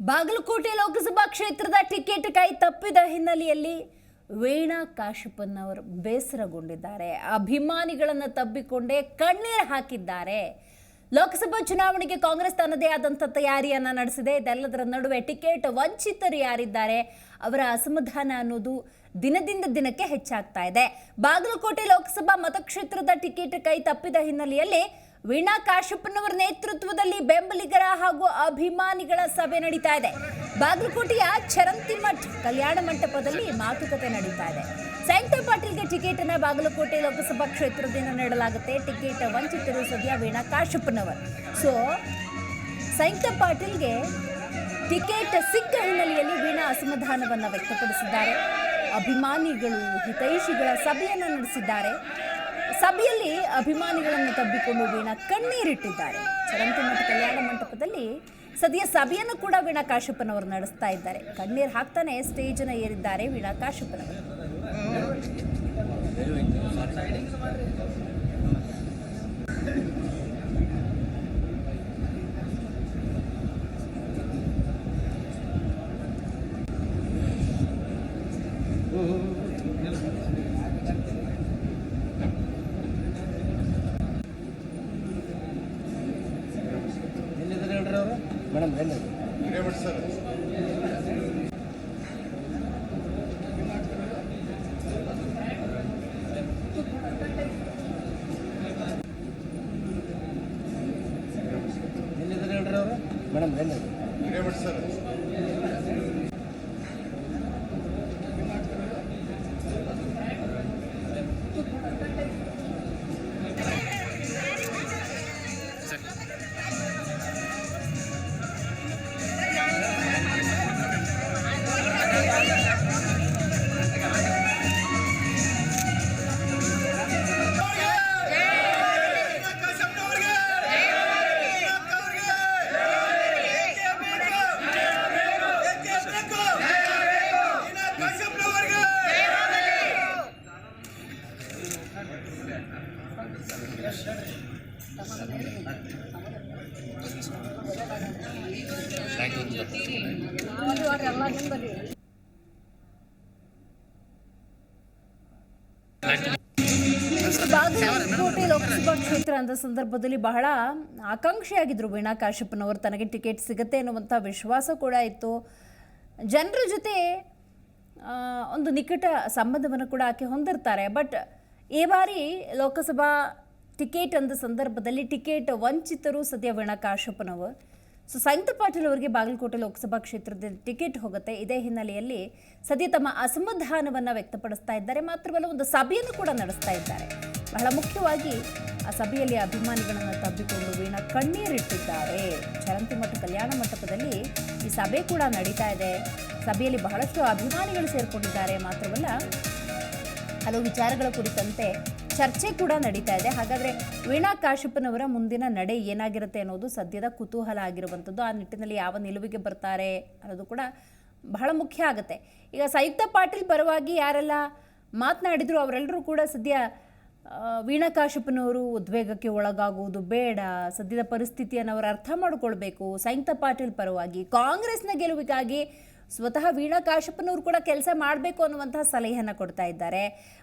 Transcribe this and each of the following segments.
ಬಾಗಲಕೋಟೆ ಲೋಕಸಭಾ ಕ್ಷೇತ್ರದ ಟಿಕೆಟ್ ಕೈ ತಪ್ಪಿದ ಹಿನ್ನೆಲೆಯಲ್ಲಿ ವೀಣಾ ಕಾಶಪ್ಪನ್ ಅವರು ಬೇಸರಗೊಂಡಿದ್ದಾರೆ. ಅಭಿಮಾನಿಗಳನ್ನು ತಬ್ಬಿಕೊಂಡೇ ಕಣ್ಣೀರು ಹಾಕಿದ್ದಾರೆ. ಲೋಕಸಭಾ ಚುನಾವಣೆಗೆ ಕಾಂಗ್ರೆಸ್ ತನ್ನದೇ ಆದಂಥ ತಯಾರಿಯನ್ನು ನಡೆಸಿದೆ. ಇದೆಲ್ಲದರ ನಡುವೆ ಟಿಕೆಟ್ ವಂಚಿತರು ಯಾರಿದ್ದಾರೆ ಅವರ ಅಸಮಾಧಾನ ಅನ್ನೋದು ದಿನದಿಂದ ದಿನಕ್ಕೆ ಹೆಚ್ಚಾಗ್ತಾ ಇದೆ. ಬಾಗಲಕೋಟೆ ಲೋಕಸಭಾ ಮತಕ್ಷೇತ್ರದ ಟಿಕೆಟ್ ಕೈ ತಪ್ಪಿದ ಹಿನ್ನೆಲೆಯಲ್ಲಿ ವೀಣಾ ಕಾಶಪ್ಪನವರ ನೇತೃತ್ವದಲ್ಲಿ ಬೆಂಬಲಿಗರ ಹಾಗೂ ಅಭಿಮಾನಿಗಳ ಸಭೆ ನಡೀತಾ ಇದೆ. ಬಾಗಲಕೋಟೆಯ ಚರಂತಿಮಠ್ ಕಲ್ಯಾಣ ಮಂಟಪದಲ್ಲಿ ಮಾತುಕತೆ ನಡೀತಾ ಇದೆ. ಸಂಯುಕ್ತ ಪಾಟೀಲ್ಗೆ ಟಿಕೆಟ್ ಅನ್ನು ಬಾಗಲಕೋಟೆ ಲೋಕಸಭಾ ಕ್ಷೇತ್ರದಿಂದ ನೀಡಲಾಗುತ್ತೆ. ಟಿಕೆಟ್ ವಂಚಿತರು ಸದ್ಯ ವೀಣಾ ಕಾಶಪ್ಪನವರು. ಸೊ ಸಂಯುಕ್ತ ಪಾಟೀಲ್ಗೆ ಟಿಕೆಟ್ ಸಿಕ್ಕ ಹಿನ್ನೆಲೆಯಲ್ಲಿ ವೀಣಾ ಅಸಮಾಧಾನವನ್ನು ವ್ಯಕ್ತಪಡಿಸಿದ್ದಾರೆ. ಅಭಿಮಾನಿಗಳು ಹಿತೈಷಿಗಳ ಸಭೆಯನ್ನು ನಡೆಸಿದ್ದಾರೆ. ಸಭೆಯಲ್ಲಿ ಅಭಿಮಾನಿಗಳನ್ನು ತಬ್ಬಿಕೊಂಡು ವೀಣಾ ಕಣ್ಣೀರಿಟ್ಟಿದ್ದಾರೆ. ಚರಂತಿಮಠ ಕಲ್ಯಾಣ ಮಂಟಪದಲ್ಲಿ ಸದ್ಯ ಸಭೆಯನ್ನು ಕೂಡ ವೀಣಾ ಕಾಶಪ್ಪನವರು ನಡೆಸ್ತಾ ಇದ್ದಾರೆ. ಕಣ್ಣೀರು ಹಾಕ್ತಾನೆ ಸ್ಟೇಜನ್ನು ಏರಿದ್ದಾರೆ ವೀಣಾ ಕಾಶಪ್ಪನವರು. ಮೇಡಮ್ ಸರ್ ಬಾಗಲಕೋಟೆ ಲೋಕಸಭಾ ಕ್ಷೇತ್ರ ಅಂದ ಸಂದರ್ಭದಲ್ಲಿ ಬಹಳ ಆಕಾಂಕ್ಷಿಯಾಗಿದ್ರು ವೀಣಾ ಕಾಶಪ್ಪನವರು. ತನಗೆ ಟಿಕೆಟ್ ಸಿಗುತ್ತೆ ಅನ್ನುವಂಥ ವಿಶ್ವಾಸ ಕೂಡ ಇತ್ತು. ಜನರ ಜೊತೆ ಒಂದು ನಿಕಟ ಸಂಬಂಧವನ್ನು ಕೂಡ ಆಕೆ ಹೊಂದಿರ್ತಾರೆ. ಬಟ್ ಈ ಬಾರಿ ಲೋಕಸಭಾ ಟಿಕೆಟ್ ಅಂದ ಸಂದರ್ಭದಲ್ಲಿ ಟಿಕೆಟ್ ವಂಚಿತರು ಸದ್ಯ ವೀಣಾ ಕಾಶಪ್ಪನವರು. ಸೊ ಸಂಯುಕ್ತ ಪಾಟೀಲ್ ಅವರಿಗೆ ಬಾಗಲಕೋಟೆ ಲೋಕಸಭಾ ಕ್ಷೇತ್ರದ ಟಿಕೆಟ್ ಹೋಗುತ್ತೆ. ಇದೇ ಹಿನ್ನೆಲೆಯಲ್ಲಿ ಸದ್ಯ ತಮ್ಮ ಅಸಮಾಧಾನವನ್ನು ವ್ಯಕ್ತಪಡಿಸ್ತಾ ಇದ್ದಾರೆ. ಮಾತ್ರವಲ್ಲ, ಒಂದು ಸಭೆಯನ್ನು ಕೂಡ ನಡೆಸ್ತಾ ಇದ್ದಾರೆ. ಬಹಳ ಮುಖ್ಯವಾಗಿ ಆ ಸಭೆಯಲ್ಲಿ ಅಭಿಮಾನಿಗಳನ್ನು ತಬ್ಬಿಕೊಂಡು ವೀಣಾ ಕಣ್ಣೀರಿಟ್ಟಿದ್ದಾರೆ. ಚರಂತಿಮಠ ಕಲ್ಯಾಣ ಮಂಟಪದಲ್ಲಿ ಈ ಸಭೆ ಕೂಡ ನಡೀತಾ ಇದೆ. ಸಭೆಯಲ್ಲಿ ಬಹಳಷ್ಟು ಅಭಿಮಾನಿಗಳು ಸೇರಿಕೊಂಡಿದ್ದಾರೆ. ಮಾತ್ರವಲ್ಲ, ಹಲವು ವಿಚಾರಗಳ ಕುರಿತಂತೆ ಚರ್ಚೆ ಕೂಡ ನಡೀತಾ ಇದೆ. ಹಾಗಾದರೆ ವೀಣಾ ಕಾಶಪ್ಪನವರ ಮುಂದಿನ ನಡೆ ಏನಾಗಿರುತ್ತೆ ಅನ್ನೋದು ಸದ್ಯದ ಕುತೂಹಲ ಆಗಿರುವಂಥದ್ದು. ಆ ನಿಟ್ಟಿನಲ್ಲಿ ಯಾವ ನಿಲುವಿಗೆ ಬರ್ತಾರೆ ಅನ್ನೋದು ಕೂಡ ಬಹಳ ಮುಖ್ಯ ಆಗುತ್ತೆ. ಈಗ ಸಂಯುಕ್ತ ಪಾಟೀಲ್ ಪರವಾಗಿ ಯಾರೆಲ್ಲ ಮಾತನಾಡಿದ್ರು ಅವರೆಲ್ಲರೂ ಕೂಡ ಸದ್ಯ ವೀಣಾ ಕಾಶಪ್ಪನವರು ಉದ್ವೇಗಕ್ಕೆ ಒಳಗಾಗುವುದು ಬೇಡ, ಸದ್ಯದ ಪರಿಸ್ಥಿತಿಯನ್ನು ಅವರು ಅರ್ಥ ಮಾಡಿಕೊಳ್ಬೇಕು. ಸಂಯುಕ್ತ ಪಾಟೀಲ್ ಪರವಾಗಿ ಕಾಂಗ್ರೆಸ್ನ ಗೆಲುವಿಗಾಗಿ ಸ್ವತಃ ವೀಣಾ ಕಾಶಪ್ಪನವರು ಕೂಡ ಕೆಲಸ ಮಾಡಬೇಕು ಅನ್ನುವಂತಹ ಸಲಹೆಯನ್ನು ಕೊಡ್ತಾ ಇದ್ದಾರೆ.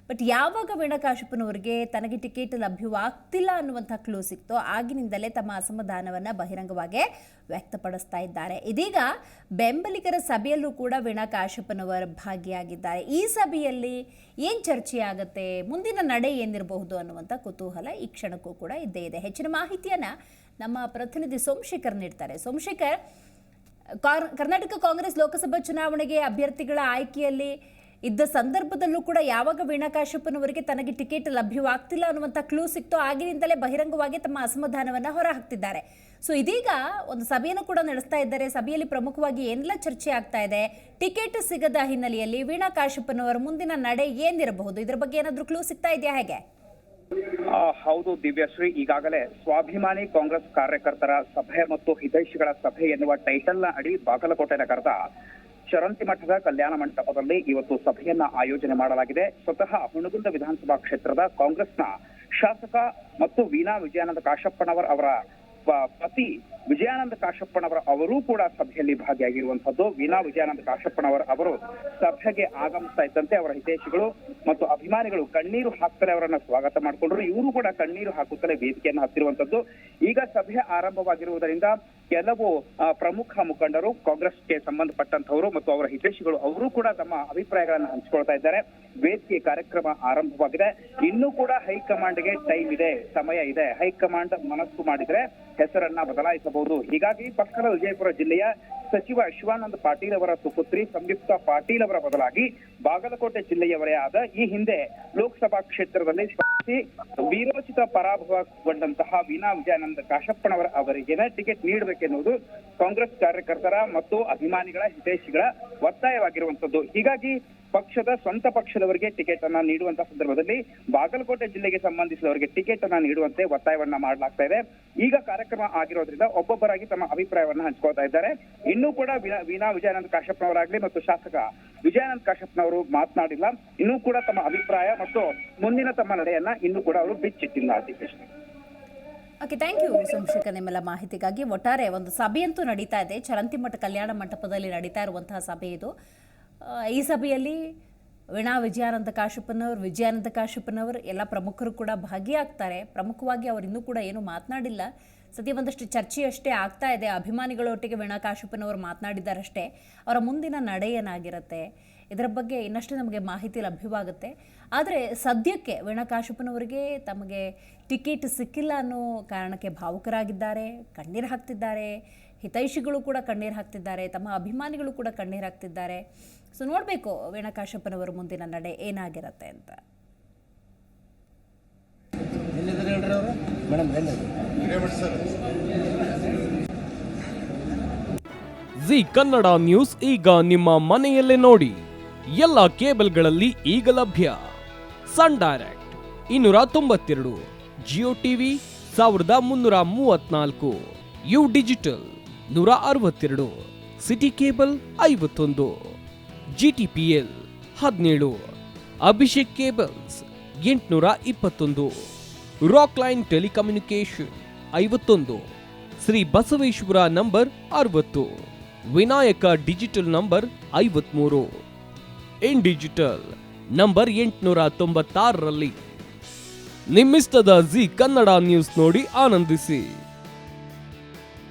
ಬಟ್ ಯಾವಾಗ ವೀಣಾ ಕಾಶಪ್ಪನವರಿಗೆ ತನಗೆ ಟಿಕೆಟ್ ಲಭ್ಯವಾಗ್ತಿಲ್ಲ ಅನ್ನುವಂಥ ಕ್ಲೂ ಸಿಕ್ತೋ ಆಗಿನಿಂದಲೇ ತಮ್ಮ ಅಸಮಾಧಾನವನ್ನು ಬಹಿರಂಗವಾಗಿ ವ್ಯಕ್ತಪಡಿಸ್ತಾ ಇದ್ದಾರೆ. ಇದೀಗ ಬೆಂಬಲಿಗರ ಸಭೆಯಲ್ಲೂ ಕೂಡ ವೀಣಾ ಕಾಶಪ್ಪನವರು ಭಾಗಿಯಾಗಿದ್ದಾರೆ. ಈ ಸಭೆಯಲ್ಲಿ ಏನು ಚರ್ಚೆ ಆಗುತ್ತೆ, ಮುಂದಿನ ನಡೆ ಏನಿರಬಹುದು ಅನ್ನುವಂಥ ಕುತೂಹಲ ಈ ಕ್ಷಣಕ್ಕೂ ಕೂಡ ಇದ್ದೇ ಇದೆ. ಹೆಚ್ಚಿನ ಮಾಹಿತಿಯನ್ನು ನಮ್ಮ ಪ್ರತಿನಿಧಿ ಸೋಮಶೇಖರ್ ನೀಡ್ತಾರೆ. ಸೋಮಶೇಖರ್, ಕರ್ನಾಟಕ ಕಾಂಗ್ರೆಸ್ ಲೋಕಸಭಾ ಚುನಾವಣೆಗೆ ಅಭ್ಯರ್ಥಿಗಳ ಆಯ್ಕೆಯಲ್ಲಿ ಇದ್ದ ಸಂದರ್ಭದಲ್ಲೂ ಕೂಡ ಯಾವಾಗ ವೀಣಾ ಕಾಶಪ್ಪನವರಿಗೆ ತನಗೆ ಟಿಕೆಟ್ ಲಭ್ಯವಾಗ್ತಿಲ್ಲ ಅನ್ನುವಂಥ ಕ್ಲೂ ಸಿಕ್ತೋ ಆಗಿನಿಂದಲೇ ಬಹಿರಂಗವಾಗಿ ತಮ್ಮ ಅಸಮಾಧಾನವನ್ನು ಹೊರಹಾಕ್ತಿದ್ದಾರೆ. ಸೊ ಇದೀಗ ಒಂದು ಸಭೆಯನ್ನು ಕೂಡ ನಡೆಸ್ತಾ ಇದ್ದಾರೆ. ಸಭೆಯಲ್ಲಿ ಪ್ರಮುಖವಾಗಿ ಏನೆಲ್ಲ ಚರ್ಚೆ ಆಗ್ತಾ ಇದೆ, ಟಿಕೆಟ್ ಸಿಗದ ಹಿನ್ನೆಲೆಯಲ್ಲಿ ವೀಣಾ ಕಾಶಪ್ಪನವರ ಮುಂದಿನ ನಡೆ ಏನಿರಬಹುದು, ಇದರ ಬಗ್ಗೆ ಏನಾದರೂ ಕ್ಲೂ ಸಿಗ್ತಾ ಇದೆಯಾ ಹೇಗೆ? ಹೌದು ದಿವ್ಯಶ್ರೀ, ಈಗಾಗಲೇ ಸ್ವಾಭಿಮಾನಿ ಕಾಂಗ್ರೆಸ್ ಕಾರ್ಯಕರ್ತರ ಸಭೆ ಮತ್ತು ಹಿತೈಷಿಗಳ ಸಭೆ ಎನ್ನುವ ಟೈಟಲ್ನ ಅಡಿ ಬಾಗಲಕೋಟೆ ನಗರದ ಚರಂತಿಮಠದ ಕಲ್ಯಾಣ ಮಂಟಪದಲ್ಲಿ ಇವತ್ತು ಸಭೆಯನ್ನ ಆಯೋಜನೆ ಮಾಡಲಾಗಿದೆ. ಸ್ವತಃ ಹುಣಗುಂದ ವಿಧಾನಸಭಾ ಕ್ಷೇತ್ರದ ಕಾಂಗ್ರೆಸ್ನ ಶಾಸಕ ಮತ್ತು ವೀಣಾ ವಿಜಯಾನಂದ ಕಾಶಪ್ಪನವರ್ ಅವರ ಪತಿ ವಿಜಯಾನಂದ ಕಾಶಪ್ಪನವರ ಅವರೂ ಕೂಡ ಸಭೆಯಲ್ಲಿ ಭಾಗಿಯಾಗಿರುವಂತದ್ದು. ವೀಣಾ ವಿಜಯಾನಂದ ಕಾಶಪ್ಪನವರ ಅವರು ಸಭೆಗೆ ಆಗಮಿಸ್ತಾ ಇದ್ದಂತೆ ಅವರ ಹಿತೈಷಿಗಳು ಮತ್ತು ಅಭಿಮಾನಿಗಳು ಕಣ್ಣೀರು ಹಾಕ್ತಲೇ ಅವರನ್ನ ಸ್ವಾಗತ ಮಾಡಿಕೊಂಡ್ರು. ಇವರು ಕೂಡ ಕಣ್ಣೀರು ಹಾಕುತ್ತಲೇ ವೇದಿಕೆಯನ್ನು ಹತ್ತಿರುವಂತದ್ದು. ಈಗ ಸಭೆ ಆರಂಭವಾಗಿರುವುದರಿಂದ ಕೆಲವು ಪ್ರಮುಖ ಮುಖಂಡರು, ಕಾಂಗ್ರೆಸ್ಗೆ ಸಂಬಂಧಪಟ್ಟಂತವರು ಮತ್ತು ಅವರ ಹಿತೈಷಿಗಳು ಅವರು ಕೂಡ ತಮ್ಮ ಅಭಿಪ್ರಾಯಗಳನ್ನು ಹಂಚಿಕೊಳ್ತಾ ಇದ್ದಾರೆ. ವೇದಿಕೆ ಕಾರ್ಯಕ್ರಮ ಆರಂಭವಾಗಿದೆ. ಇನ್ನೂ ಕೂಡ ಹೈಕಮಾಂಡ್ಗೆ ಟೈಮ್ ಇದೆ, ಸಮಯ ಇದೆ. ಹೈಕಮಾಂಡ್ ಮನಸ್ಸು ಮಾಡಿದ್ರೆ ಹೆಸರನ್ನ ಬದಲಾಯಿಸಬಹುದು. ಹೀಗಾಗಿ ಪಕ್ಕದ ವಿಜಯಪುರ ಜಿಲ್ಲೆಯ ಸಚಿವ ಶಿವಾನಂದ ಪಾಟೀಲ್ ಅವರ ಸುಪುತ್ರಿ ಸಂಯುಕ್ತ ಪಾಟೀಲ್ ಅವರ ಬದಲಾಗಿ ಬಾಗಲಕೋಟೆ ಜಿಲ್ಲೆಯವರೇ ಆದ ಈ ಹಿಂದೆ ಲೋಕಸಭಾ ಕ್ಷೇತ್ರದಲ್ಲಿ ಸ್ಪರ್ಧಿಸಿ ವೀರೋಚಿತ ಪರಾಭವಗೊಂಡಂತಹ ವೀಣಾ ವಿಜಯಾನಂದ ಕಾಶಪ್ಪನವರ ಅವರಿಗೆ ಟಿಕೆಟ್ ನೀಡಬೇಕೆನ್ನುವುದು ಕಾಂಗ್ರೆಸ್ ಕಾರ್ಯಕರ್ತರ ಮತ್ತು ಅಭಿಮಾನಿಗಳ ಹಿತೈಷಿಗಳ ಒತ್ತಾಯವಾಗಿರುವಂತದ್ದು. ಹೀಗಾಗಿ ಪಕ್ಷದ ಸ್ವಂತ ಪಕ್ಷದವರಿಗೆ ಟಿಕೆಟ್ ಅನ್ನ ನೀಡುವಂತಹ ಸಂದರ್ಭದಲ್ಲಿ ಬಾಗಲಕೋಟೆ ಜಿಲ್ಲೆಗೆ ಸಂಬಂಧಿಸಿದವರಿಗೆ ಟಿಕೆಟ್ ಅನ್ನ ನೀಡುವಂತೆ ಒತ್ತಾಯವನ್ನ ಮಾಡಲಾಗ್ತಾ ಇದೆ. ಈಗ ಕಾರ್ಯಕ್ರಮ ಆಗಿರೋದ್ರಿಂದ ಒಬ್ಬೊಬ್ಬರಾಗಿ ತಮ್ಮ ಅಭಿಪ್ರಾಯವನ್ನ ಹಂಚ್ಕೊಳ್ತಾ ಇದ್ದಾರೆ. ಇನ್ನೂ ಕೂಡ ವೀಣಾ ವಿಜಯಾನಂದ ಕಾಶಪ್ಪನವರಾಗ್ಲಿ ಮತ್ತು ಶಾಸಕ ವಿಜಯಾನಂದ ಕಾಶಪ್ಪನವರು ಮಾತನಾಡಿಲ್ಲ. ಇನ್ನೂ ಕೂಡ ತಮ್ಮ ಅಭಿಪ್ರಾಯ ಮತ್ತು ಮುಂದಿನ ತಮ್ಮ ನಡೆಯನ್ನ ಇನ್ನೂ ಕೂಡ ಅವರು ಬಿಚ್ಚಿಟ್ಟಿಲ್ಲ. ಓಕೆ, ಥ್ಯಾಂಕ್ ಯು ಸೋಮಶೇಖರ್ ನಿಮ್ಮೆಲ್ಲ ಮಾಹಿತಿಗಾಗಿ. ಒಟ್ಟಾರೆ ಒಂದು ಸಭೆಯಂತೂ ನಡೀತಾ ಇದೆ. ಚರಂತಿಮಠ ಕಲ್ಯಾಣ ಮಂಟಪದಲ್ಲಿ ನಡೀತಾ ಇರುವಂತಹ ಸಭೆ ಇದು. ಈ ಸಭೆಯಲ್ಲಿ ವೀಣಾ ವಿಜಯಾನಂದ ಕಾಶಪ್ಪನವರು ಎಲ್ಲ ಪ್ರಮುಖರು ಕೂಡ ಭಾಗಿಯಾಗ್ತಾರೆ. ಪ್ರಮುಖವಾಗಿ ಅವರು ಇನ್ನೂ ಕೂಡ ಏನು ಮಾತನಾಡಿಲ್ಲ. ಸದ್ಯ ಒಂದಷ್ಟು ಚರ್ಚೆಯಷ್ಟೇ ಆಗ್ತಾ ಇದೆ. ಅಭಿಮಾನಿಗಳೊಟ್ಟಿಗೆ ವೀಣಾ ಕಾಶಪ್ಪನವರು ಮಾತನಾಡಿದ್ದಾರಷ್ಟೇ. ಅವರ ಮುಂದಿನ ನಡೆ ಏನಾಗಿರುತ್ತೆ ಇದರ ಬಗ್ಗೆ ಇನ್ನಷ್ಟು ನಮಗೆ ಮಾಹಿತಿ ಲಭ್ಯವಾಗುತ್ತೆ. ಆದರೆ ಸದ್ಯಕ್ಕೆ ವೀಣಾ ಕಾಶಪ್ಪನವರಿಗೆ ತಮಗೆ ಟಿಕೆಟ್ ಸಿಕ್ಕಿಲ್ಲ ಅನ್ನೋ ಕಾರಣಕ್ಕೆ ಭಾವುಕರಾಗಿದ್ದಾರೆ, ಕಣ್ಣೀರು ಹಾಕ್ತಿದ್ದಾರೆ. ಹಿತೈಷಿಗಳು ಕೂಡ ಕಣ್ಣೀರು ಹಾಕ್ತಿದ್ದಾರೆ, ತಮ್ಮ ಅಭಿಮಾನಿಗಳು ಕೂಡ ಕಣ್ಣೀರು ಹಾಕ್ತಿದ್ದಾರೆ. ಸೊ ನೋಡಬೇಕು ವೀಣಾ ಕಾಶಪ್ಪನವರ ಮುಂದಿನ ನಡೆ ಏನಾಗಿರುತ್ತೆ ಅಂತ. ಜಿ ಕನ್ನಡ ನ್ಯೂಸ್ ಈಗ ನಿಮ್ಮ ಮನೆಯಲ್ಲೇ ನೋಡಿ. ಎಲ್ಲ ಕೇಬಲ್ಗಳಲ್ಲಿ ಈಗ ಲಭ್ಯ. Sun Direct 292, Jio TV 1334, U digital 162, city cable 51, GTPL 17, Abhishek cables 821, rock line telecommunication 51, Shri Basaveshwara number 60, Vinayaka digital number 53, in digital number 896ರಲ್ಲಿ. ನಿಮ್ಮಿಷ್ಟದ ಜಿ ಕನ್ನಡ ನ್ಯೂಸ್ ನೋಡಿ ಆನಂದಿಸಿ.